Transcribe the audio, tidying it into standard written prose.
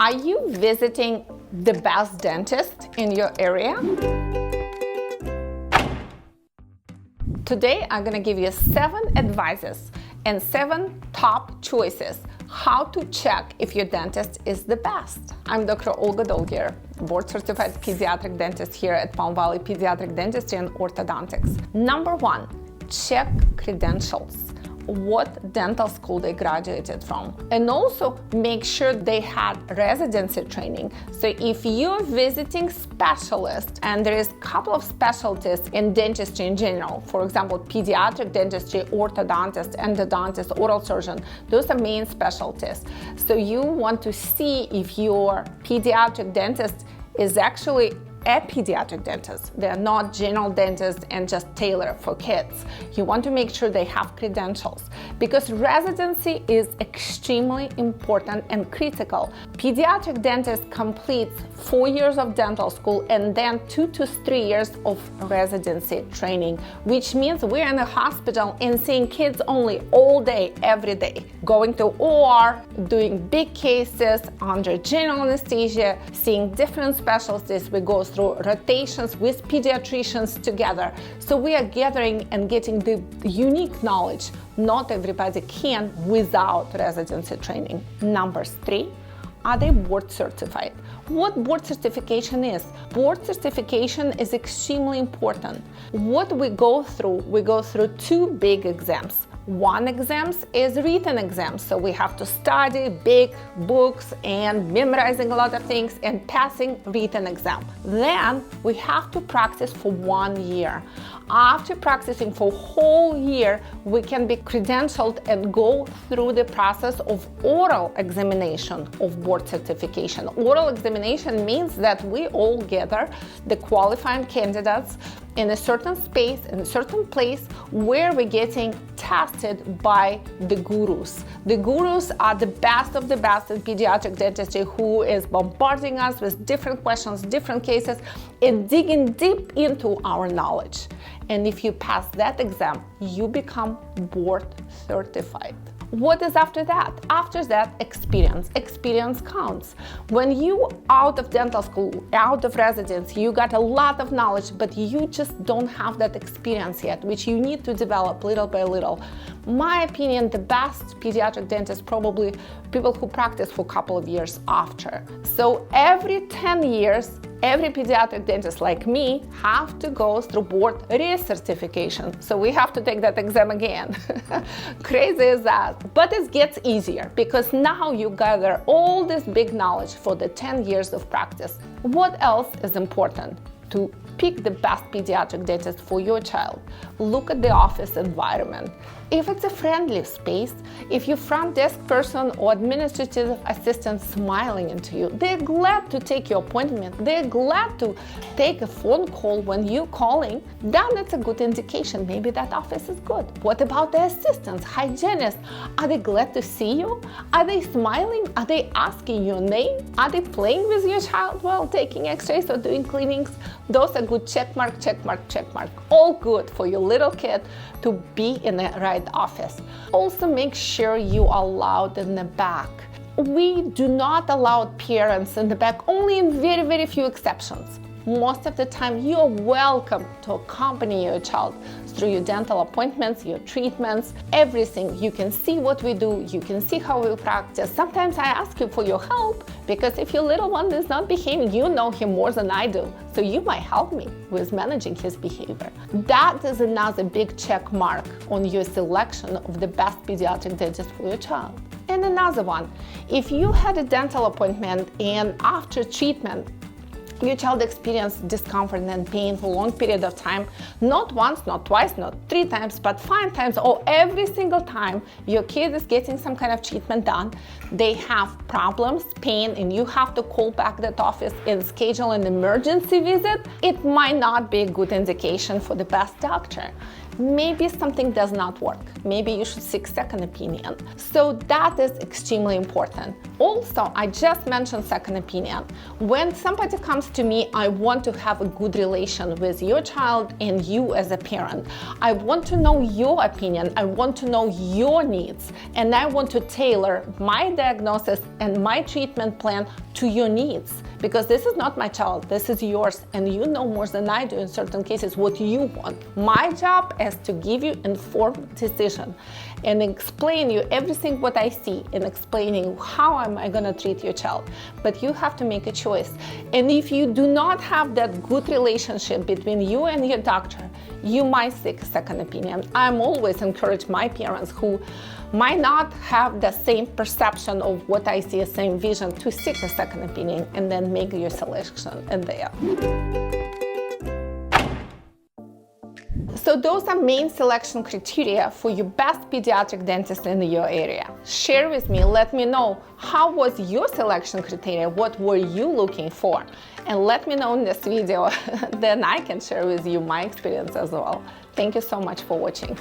Are you visiting the best dentist in your area? Today, I'm going to give you 7 advices and 7 top choices how to check if your dentist is the best. I'm Dr. Olga Dolghier, board-certified pediatric dentist here at Palm Valley Pediatric Dentistry and Orthodontics. Number 1, check credentials. What dental school they graduated from, and also make sure they had residency training. So if you're visiting specialists, and there is a couple of specialties in dentistry in general, for example, pediatric dentistry, orthodontist, endodontist, oral surgeon, those are main specialties. So you want to see if your pediatric dentist is actually a pediatric dentist. They're not general dentists and just tailor for kids. You want to make sure they have credentials because residency is extremely important and critical. Pediatric dentist completes 4 years of dental school and then 2 to 3 years of residency training, which means we're in a hospital and seeing kids only all day, every day, going to OR, doing big cases under general anesthesia, seeing different specialties. We go through rotations with pediatricians together. So we are gathering and getting the unique knowledge. Not everybody can without residency training. Number 3, are they board certified? What board certification is? Board certification is extremely important. What we go through 2 big exams. One exam is written exam, so we have to study big books and memorizing a lot of things and passing written exam. Then we have to practice for 1 year. After practicing for a whole year, we can be credentialed and go through the process of oral examination of board certification. Oral examination means that we all gather the qualifying candidates in a certain space, in a certain place where we're getting tested by the gurus. The gurus are the best of the best in pediatric dentistry who is bombarding us with different questions, different cases, and digging deep into our knowledge. And if you pass that exam, you become board certified. What is after that? After that, experience. Experience counts. When you out of dental school, out of residency, you got a lot of knowledge, but you just don't have that experience yet, which you need to develop little by little. My opinion, the best pediatric dentists probably people who practice for a couple of years after. So every 10 years, every pediatric dentist like me have to go through board recertification. So we have to take that exam again. Crazy is that. But it gets easier because now you gather all this big knowledge for the 10 years of practice. What else is important? To pick the best pediatric dentist for your child. Look at the office environment. If it's a friendly space, if your front desk person or administrative assistant smiling into you, they're glad to take your appointment. They're glad to take a phone call when you're calling. Then it's a good indication. Maybe that office is good. What about the assistants, hygienists? Are they glad to see you? Are they smiling? Are they asking your name? Are they playing with your child while taking x-rays or doing cleanings? Those are good check mark, check mark, check mark. All good for your little kid to be in the right office. Also make sure you are allowed in the back. We do not allow parents in the back, only in very, very few exceptions. Most of the time, you're welcome to accompany your child through your dental appointments, your treatments, everything. You can see what we do, you can see how we practice. Sometimes I ask you for your help because if your little one is not behaving, you know him more than I do. So you might help me with managing his behavior. That is another big check mark on your selection of the best pediatric dentist for your child. And another one, if you had a dental appointment and after treatment, your child experienced discomfort and pain for a long period of time, not once, not twice, not 3 times, but 5 times, or every single time your kid is getting some kind of treatment done, they have problems, pain, and you have to call back that office and schedule an emergency visit, it might not be a good indication for the best doctor. maybe something does not work. Maybe you should seek second opinion. So that is extremely important. Also, I just mentioned second opinion. When somebody comes to me, I want to have a good relation with your child and you as a parent. I want to know your opinion. I want to know your needs. And I want to tailor my diagnosis and my treatment plan to your needs. Because this is not my child, this is yours, and you know more than I do in certain cases what you want. My job is to give you informed decision and explain you everything what I see and explaining how am I gonna treat your child. But you have to make a choice. And if you do not have that good relationship between you and your doctor, you might seek a second opinion. I'm always encourage my parents who might not have the same perception of what I see, the same vision, to seek a second opinion and then make your selection in there. So those are main selection criteria for your best pediatric dentist in your area. Share with me, let me know how was your selection criteria, what were you looking for? And let me know in this video, then I can share with you my experience as well. Thank you so much for watching.